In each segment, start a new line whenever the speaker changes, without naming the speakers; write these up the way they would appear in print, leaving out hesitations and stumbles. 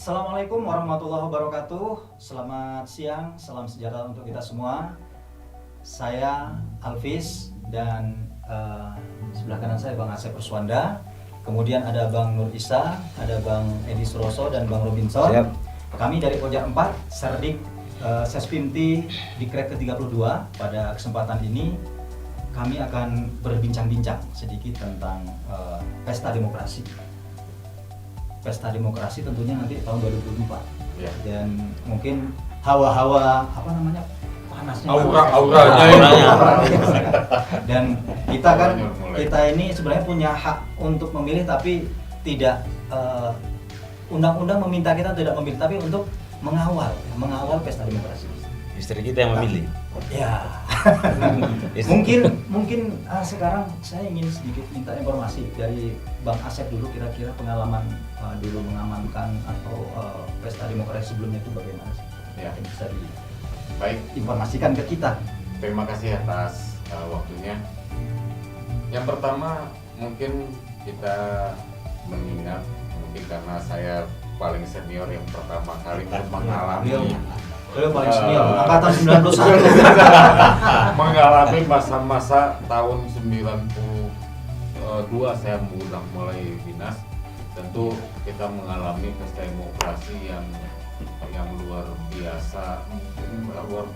Assalamualaikum warahmatullahi wabarakatuh. Selamat siang, salam sejahtera untuk kita semua. Saya Alvis dan sebelah kanan saya Bang Asep Ruswanda. Kemudian ada Bang Nur Isa, ada Bang Edi Suroso dan Bang Robinson.
Siap.
Kami dari Pojok 4, Serdik Sespimti Dikrek ke-32. Pada kesempatan ini kami akan berbincang-bincang sedikit tentang pesta demokrasi. Pesta demokrasi tentunya nanti tahun 2024
ya.
Dan mungkin hawa-hawa panasnya
auranya
dan kita ini sebenarnya punya hak untuk memilih, tapi tidak undang-undang meminta kita tidak memilih, tapi untuk mengawal pesta demokrasi.
Istri kita yang memilih.
Ya. mungkin sekarang saya ingin sedikit minta informasi dari Bang Asep dulu, kira-kira pengalaman dulu mengamankan atau pesta demokrasi sebelumnya itu bagaimana sih?
Ya.
Mungkin bisa
Baik,
diinformasikan ke kita.
terima kasih atas waktunya. Yang pertama mungkin kita mengingat, mungkin karena saya paling senior yang pertama kali mengalami
Beliau paling senior, angkatan 91.
mengalami masa-masa tahun 92 saya udah mulai dinas. Tentu kita mengalami pesta demokrasi yang luar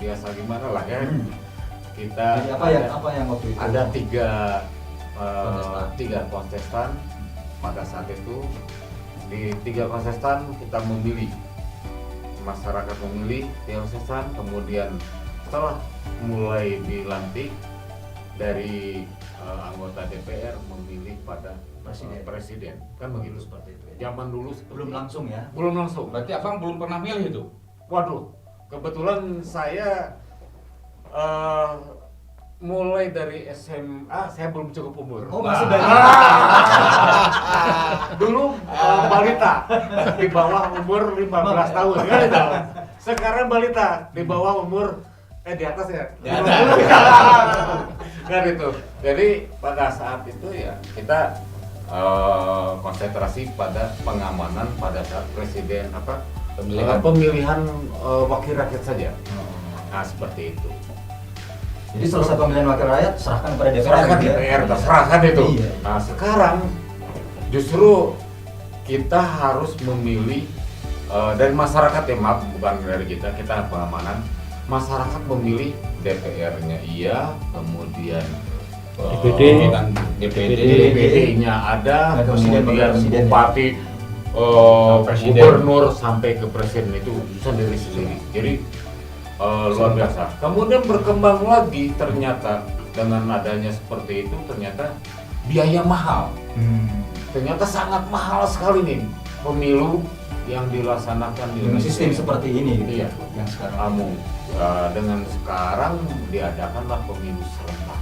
biasa gimana lah ya. Kita
Jadi apa yang waktu itu?
ada tiga kontestan pada saat itu. Di tiga kontestan kita memilih, masyarakat memilih tiga kontestan, kemudian setelah mulai dilantik dari anggota DPR memilih pada presiden kan begitu.
Seperti itu ya.
Zaman dulu
Belum langsung ya.
belum langsung.
Berarti abang belum pernah milih itu?
Waduh, kebetulan saya mulai dari SMA saya belum cukup umur.
Oh, masih dari
Dulu balita di bawah umur 15 tahun kan itu. Sekarang balita di bawah umur di atas ya.
Di atas.
Kan itu. Jadi pada saat itu ya kita konsentrasi pada pengamanan pada saat presiden pemilihan wakil rakyat saja. Nah, seperti itu.
Jadi selesai pemilihan wakil rakyat serahkan kepada DPR.
Serahkan
gitu ya?
DPR, terserahkan itu.
Iya.
Nah, sekarang justru kita harus memilih dari masyarakat ya, maaf bukan dari kita pengamanan. Masyarakat memilih DPR-nya iya, kemudian
DPD dan
DPD-nya ada,
Presiden,
kemudian
presiden.
bupati,
Presiden.
gubernur sampai ke presiden itu sendiri-sendiri. Jadi luar biasa. Kemudian berkembang lagi ternyata dengan adanya seperti itu ternyata biaya mahal. Ternyata sangat mahal sekali nih pemilu yang dilaksanakan di
Dengan
Indonesia.
sistem seperti ini gitu
Iya.
yang sekarang.
Kamu dengan sekarang diadakanlah pemilu serentak.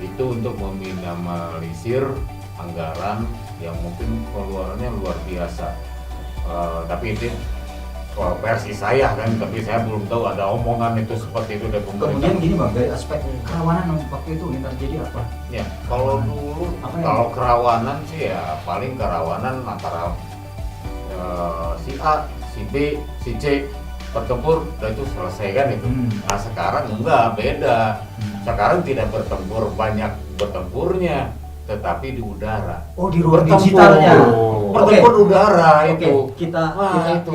Itu untuk meminimalisir anggaran yang mungkin pengeluarannya luar biasa. Tapi itu versi saya kan, tapi saya belum tahu ada omongan itu seperti itu dari pemerintah.
Kemudian gini Bang, dari aspek kerawanan waktu itu yang terjadi apa?
Ya, kalau dulu
Apa yang-
kalau kerawanan sih ya paling kerawanan antara si A, si B, si C bertempur, dan itu selesai kan itu. Nah sekarang enggak, beda. Sekarang tidak bertempur, banyak bertempurnya, tetapi di udara.
Oh, di ruang
Bertempur.
digitalnya.
Bertempur udara
Oke,
itu.
kita
itu.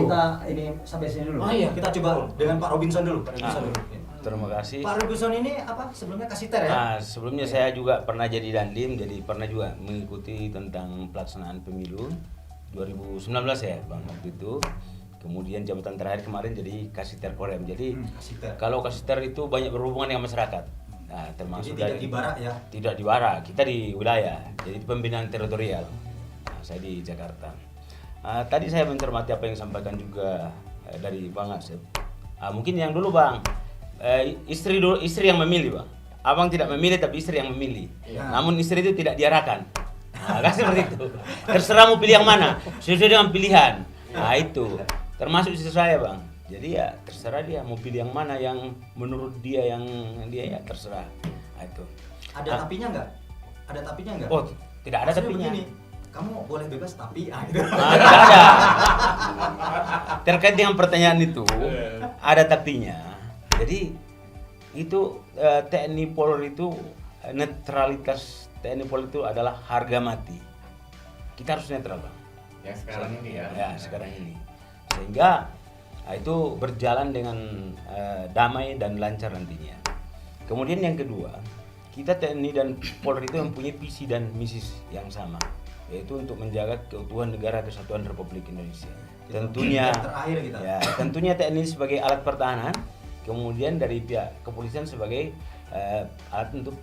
ini sampai sini dulu.
Ah, iya.
Kita coba dengan Pak Robinson dulu. Pak Robinson dulu.
Terima kasih.
Pak Robinson ini apa? Sebelumnya kasiter ya?
Nah, sebelumnya saya juga pernah jadi dandim, jadi pernah juga mengikuti tentang pelaksanaan pemilu 2019 ya, Bang, waktu itu. Kemudian jabatan terakhir kemarin jadi kasiter Korem. Jadi
Kasiter.
kalau kasiter itu banyak berhubungan dengan masyarakat. Nah,
Jadi
termasuk
tidak di barak ya.
Tidak di barak, kita di wilayah. Jadi pembinaan teritorial. Nah, saya di Jakarta. Tadi saya mencermati apa yang disampaikan juga dari Bang Asep. Mungkin yang dulu Bang, istri yang memilih Bang. Abang tidak memilih tapi istri yang memilih.
Iya.
Namun istri itu tidak diarahkan. Nah, kan seperti itu. Terserah mau pilih yang mana, sesuai dengan pilihan. Nah itu, termasuk istri saya Bang. Jadi ya terserah dia mau pilih yang mana yang menurut dia ya terserah. Nah, itu.
Ada tapinya nggak? Ada tapinya nggak?
Oh, tidak ada
Maksudnya
tapinya.
begini, kamu boleh bebas tapi gitu.
Tidak ada. Terkait dengan pertanyaan itu, ada tapinya. Jadi itu TNI Polri itu netralitas TNI Polri itu adalah harga mati. Kita harus netral, Bang.
Yang sekarang ini ya.
Ya, sekarang ini. Sehingga itu berjalan dengan damai dan lancar nantinya. Kemudian yang kedua, kita TNI dan Polri itu mempunyai visi dan misi yang sama, yaitu untuk menjaga keutuhan negara kesatuan Republik Indonesia. Tentunya
Yang terakhir kita.
ya, tentunya TNI sebagai alat pertahanan, kemudian dari pihak kepolisian sebagai alat untuk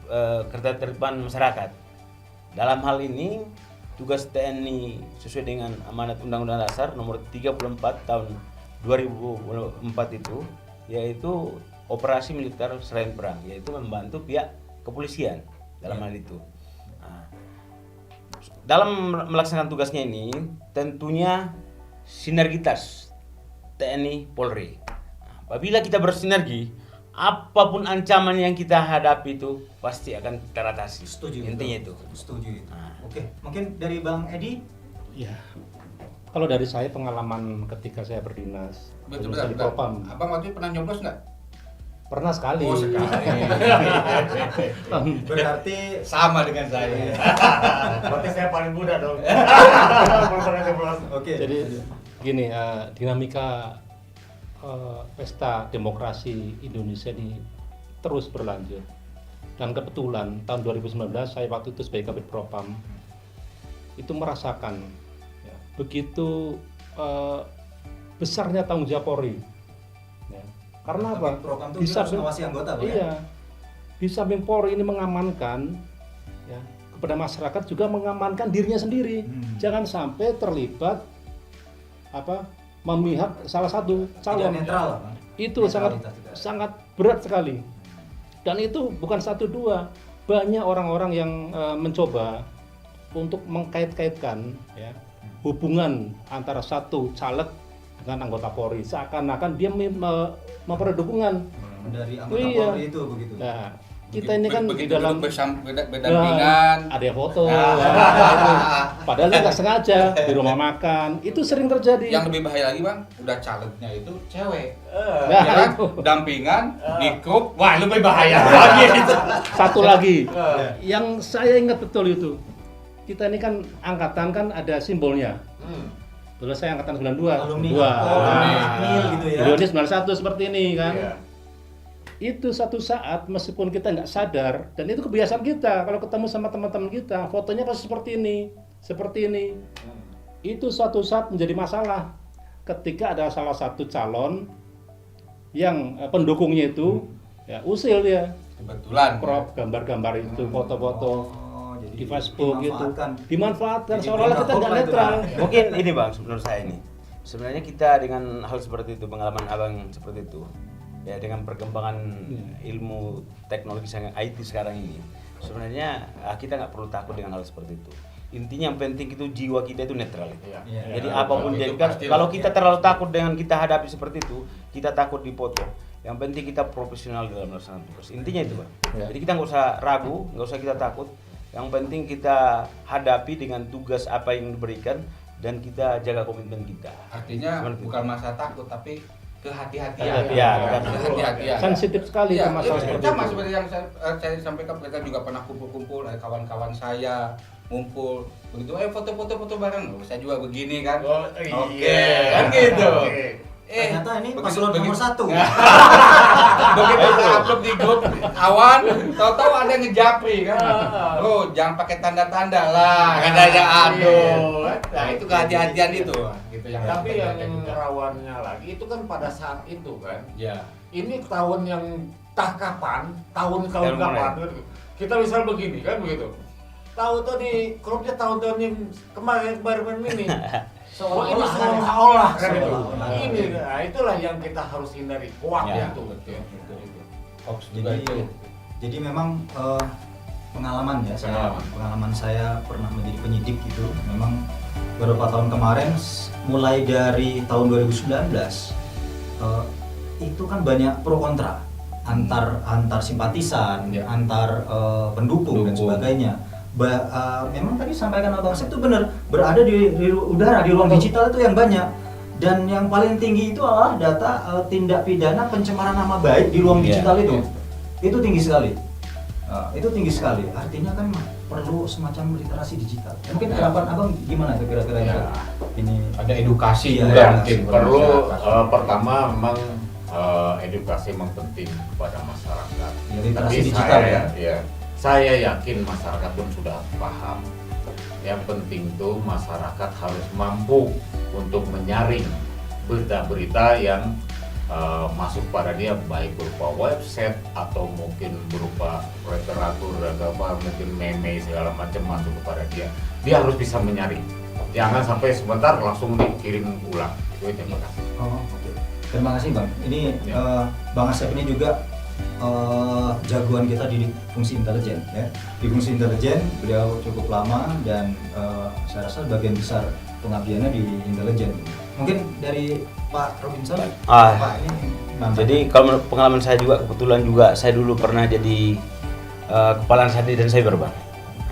ketertiban masyarakat. Dalam hal ini tugas TNI sesuai dengan amanat Undang-Undang Dasar nomor 34 tahun 2004 itu, yaitu operasi militer selain perang, yaitu membantu pihak kepolisian dalam hal itu. Nah, dalam melaksanakan tugasnya ini tentunya sinergitas TNI Polri. Nah, apabila kita bersinergi, apapun ancaman yang kita hadapi itu pasti akan teratasi.
Setuju.
Intinya
betul.
itu.
Setuju itu.
Nah.
Oke, mungkin dari Bang Edi.
Ya, kalau dari saya pengalaman ketika saya berdinas
Betul,
di Propam,
Abang waktu itu pernah nyoblos nggak?
pernah sekali.
Oh, sekali.
Berarti
Sama dengan saya.
Berarti saya paling muda dong.
oke.
Jadi gini, dinamika pesta demokrasi Indonesia ini terus berlanjut. Dan kebetulan tahun 2019 saya waktu itu sebagai Kabid Propam itu merasakan ya, begitu besarnya tanggung jawab Polri. Ya. Karena apa?
Propam itu juga harus mengawasi anggota, Bang, ya?
Iya. Di samping Polri ini mengamankan ya, kepada masyarakat juga mengamankan dirinya sendiri. Jangan sampai terlibat memihak salah satu calon.
Tidak netral, Bang.
Itu sangat
Netralitas juga.
sangat berat sekali. Dan itu bukan satu dua, banyak orang-orang yang mencoba untuk mengkait-kaitkan ya, hubungan antara satu caleg dengan anggota Polri, seakan-akan dia memperoleh dukungan.
Dari anggota
Iya.
Polri itu begitu.
Nah, kita ini kan di
begitu
dalam
berdampingan.
ada yang foto, itu. Padahal nggak sengaja di rumah makan, itu sering terjadi.
Yang lebih bahaya lagi bang, udah calegnya itu cewek,
Nah,
ya kan?
itu.
Dampingan di grup, wah lebih bahaya lagi.
Satu lagi, yang saya ingat betul itu, kita ini kan angkatan kan ada simbolnya. Dulu saya angkatan 92,
Alumni.
dua.
Akmil gitu ya.
Ini 91 seperti ini kan.
Iya.
Itu satu saat meskipun kita nggak sadar, dan itu kebiasaan kita kalau ketemu sama teman-teman kita, fotonya pasti seperti ini. Itu suatu saat menjadi masalah ketika ada salah satu calon yang pendukungnya itu ya usil dia,
Kebetulan.
crop gambar-gambar itu, foto-foto
Oh, jadi
di Facebook gitu, dimanfaatkan
Jadi
seolah-olah kita nggak
dianggap itu,
netral.
Bang.
Mungkin ini Bang, menurut saya ini. Sebenarnya kita dengan hal seperti itu, pengalaman Abang seperti itu, ya dengan perkembangan ilmu teknologi IT sekarang ini, sebenarnya kita nggak perlu takut dengan hal seperti itu. Intinya yang penting itu jiwa kita itu netral itu.
Iya.
Iya.
Jadi
Iya,
apapun
itu
jadi
pasti
kalau
lah.
kita terlalu takut dengan kita hadapi seperti itu, kita takut dipotong. Yang penting kita profesional dalam melaksanakan tugas. Intinya itu, Bang.
Ya.
Jadi kita nggak usah ragu, nggak usah kita takut. Yang penting kita hadapi dengan tugas apa yang diberikan dan kita jaga komitmen kita.
Artinya
Seperti itu.
bukan masa takut, tapi kehati-hatian.
Kehati-hatian.
Kehati-hatian.
Sensitif sekali
Ya,
ke masalah
itu
seperti
sama
itu.
seperti yang saya sampaikan, kita juga pernah kumpul-kumpul, ada kawan-kawan saya ngumpul begitu, foto-foto bareng, saya juga begini kan.
Oh,
Oke,
iya.
kan gitu.
Oke.
Ternyata ini
begitu-
paslon nomor
begitu-
1.
Begitu saya upload di grup kawan, tahu-tahu ada yang ngejapri kan. Bro, jangan pakai tanda-tanda lah, katanya aduh. Nah, itu kehati-hatian itu. Gitu yang
Tapi yang
juga.
rawannya lagi itu kan pada saat itu kan.
Ya.
Ini tahun yang entah kapan, tahun-tahun
Tahun
kapan.
mana?
Kita misal begini kan begitu. Tahu tuh di grupnya tahun-tahun yang kemarin ini. Seolah-olah kan itu.
Seolah-olah.
Ini, nah itulah yang kita harus hindari. Kuat
Ya.
itu.
Hoax juga itu.
Jadi memang pengalaman ya, pengalaman saya pernah menjadi penyidik gitu. Memang beberapa tahun kemarin, mulai dari tahun 2019, itu kan banyak pro kontra antar simpatisan,
Ya.
antar pendukung dan
Pendukung.
sebagainya. memang tadi sampaikan Abang Sep itu benar, berada di udara, di ruang digital itu yang banyak. Dan yang paling tinggi itu adalah data tindak pidana pencemaran nama baik di ruang digital itu. Itu tinggi sekali. Itu tinggi sekali. Artinya kan perlu semacam literasi digital. Mungkin harapan Abang gimana tuh kira-kira ini?
Ada edukasi
Iya,
juga
ya.
mungkin
Perlu
masyarakat.
pertama memang edukasi memang penting kepada masyarakat.
Ya, literasi
Tapi
digital
saya yakin masyarakat pun sudah paham. Yang penting tuh masyarakat harus mampu untuk menyaring berita-berita yang masuk pada dia, baik berupa website atau mungkin berupa literatur atau apa, mungkin meme segala macam masuk kepada dia. Dia harus bisa menyaring. Jangan sampai sebentar langsung dikirim ulang. Itu terima kasih.
Oh, oke. Terima kasih Bang. Ini
Ya.
Bang Asep ini juga jagoan kita di fungsi intelijen ya. Di fungsi intelijen beliau cukup lama dan saya rasa bagian besar pengabdiannya di intelijen. Mungkin dari Pak Robinson, Pak ini gimana?
Jadi kalau pengalaman saya juga kebetulan juga saya dulu pernah jadi kepala sandi dan cyber Bang.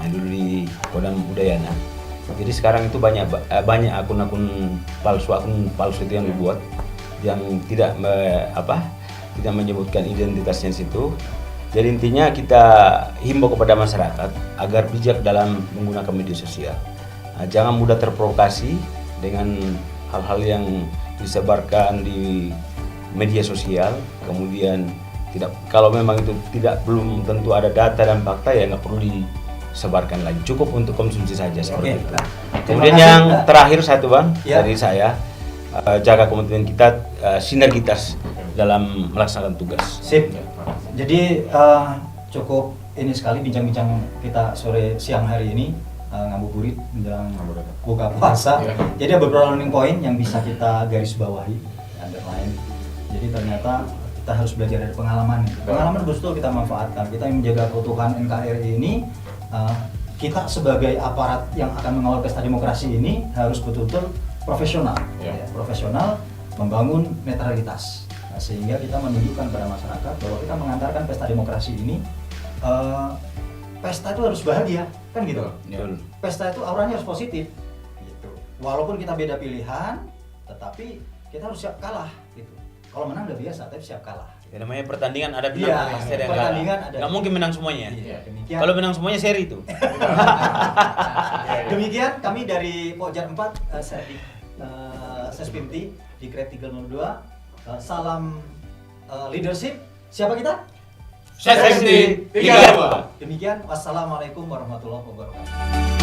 Nah, dulu di Kodam Udayana. Jadi sekarang itu banyak akun-akun palsu itu yang dibuat yang tidak tidak menyebutkan identitasnya situ. Jadi intinya kita himbau kepada masyarakat agar bijak dalam menggunakan media sosial. Nah, jangan mudah terprovokasi dengan hal-hal yang disebarkan di media sosial. Kemudian kalau memang itu belum tentu ada data dan fakta, ya nggak perlu disebarkan lagi. Cukup untuk konsumsi saja seperti itu.
Nah,
Kemudian
terima kasih,
yang
Mbak.
terakhir satu Bang
Ya.
dari saya, jaga komitmen kita sinergitas dalam melaksanakan tugas.
Sip. Jadi cukup ini sekali bincang-bincang kita siang hari ini ngabuburit menjelang buka puasa.
Ya.
Jadi ada beberapa learning point yang bisa kita garis bawahi, underline. Jadi ternyata kita harus belajar dari pengalaman. Pengalaman betul kita manfaatkan. Kita yang menjaga keutuhan NKRI ini, kita sebagai aparat yang akan mengawal pesta demokrasi ini harus betul-betul profesional,
Ya.
ya, profesional, membangun netralitas. Nah, sehingga kita menunjukkan pada masyarakat bahwa kita mengantarkan pesta demokrasi ini, pesta itu harus bahagia, kan gitu.
Betul.
Pesta itu auranya harus positif, gitu. Walaupun kita beda pilihan, tetapi kita harus siap kalah, gitu. Kalau menang udah biasa, tapi siap kalah.
Ya, namanya pertandingan ada menang,
Iya,
pasti ada yang
pertandingan
kalah.
ada.
Nggak mungkin menang semuanya.
Iya, demikian.
Kalau menang semuanya seri itu.
Demikian kami dari Pokja 4 Sespimti di Kret 302. Salam leadership. Siapa kita?
Sespimti 32.
Demikian. Wassalamualaikum warahmatullahi wabarakatuh.